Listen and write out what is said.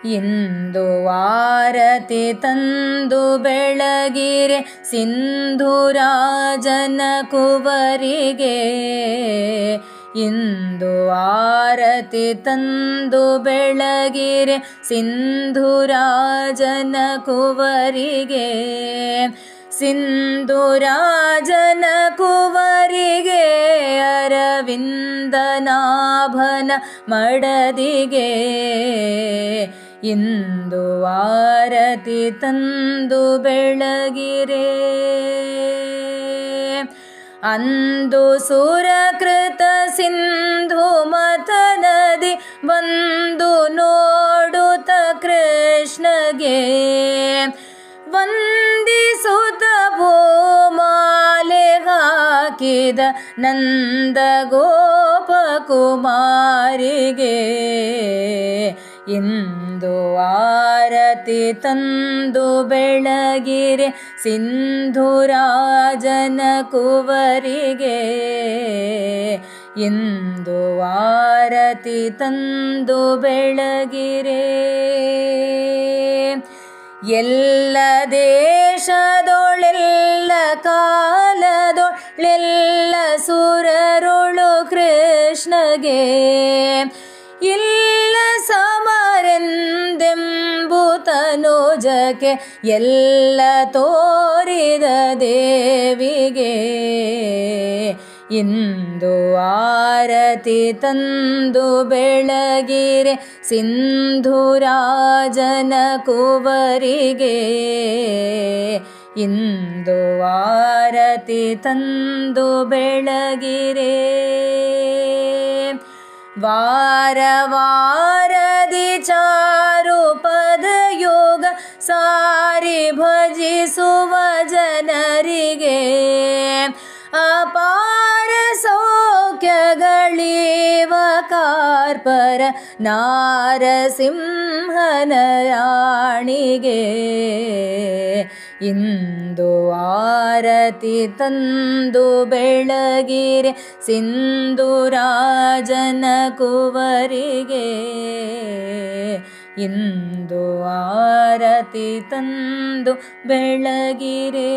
ಇಂದು ಆರತಿ ತಂದು ಬೆಳಗಿರೆ ಸಿಂಧೂರಾಜನ ಕುವರಿಗೆ. ಇಂದು ಆರತಿ ತಂದು ಬೆಳಗಿರೆ ಸಿಂಧೂರಾಜನ ಕುವರಿಗೆ. ಸಿಂಧೂರಾಜನ ಕುವರಿಗೆ ಅರವಿಂದನಾಭನ ಮಡದಿಗೆ. ಇಂದು ಆರತಿ ತಂದು ಬೆಳಗಿರೆ. ಅಂದು ಸುರಕೃತ ಸಿಂಧು ಮಥನದಿ ಬಂದು ನೋಡುತ್ತ ಕೃಷ್ಣಗೆ. ವಂದಿಸುತ್ತ ಭೂಮಾಲೆ ಹಾಕಿದ ನಂದ ಗೋಪಕುಮಾರಿಗೆ. ಇಂದು ಆರತಿ ತಂದು ಬೆಳಗಿರೆ ಸಿಂಧೂರಾಜನ ಕುವರಿಗೆ. ಇಂದು ಆರತಿ ತಂದು ಬೆಳಗಿರೆ. ಎಲ್ಲ ದೇಶದೊಳೆಲ್ಲ ಕಾಲದೊಳೆಲ್ಲ ಸುರರುಳು ಕೃಷ್ಣಗೆ. ಇಲ್ಲ ಸಮರೆಂದೆಂಬುತನುಜಕ್ಕೆ ಎಲ್ಲ ತೋರಿದ ದೇವಿಗೆ. ಇಂದು ಆರತಿ ತಂದು ಬೆಳಗಿರೆ ಸಿಂಧೂರಾಜನ ಕುವರಿಗೆ. ಇಂದು ಆರತಿ ತಂದು ಬೆಳಗಿರೆ. ವಾರ ವಾರದಿ ಚಾರು ಪದಯೋಗ ಸಾರಿ ಭಜಿಸುವ ಜನರಿಗೆ. ಅಪಾರ ಸೌಖ್ಯಗಳೀವ ಕಾರ್ಪರ ನಾರಸಿಂಹನ ರಾಣಿಗೆ. ಇಂದು ಆರತಿ ತಂದು ಬೆಳಗಿರೆ ಸಿಂಧೂರಾಜನ ಕುವರಿಗೆ. ಇಂದು ಆರತಿ ತಂದು ಬೆಳಗಿರೆ.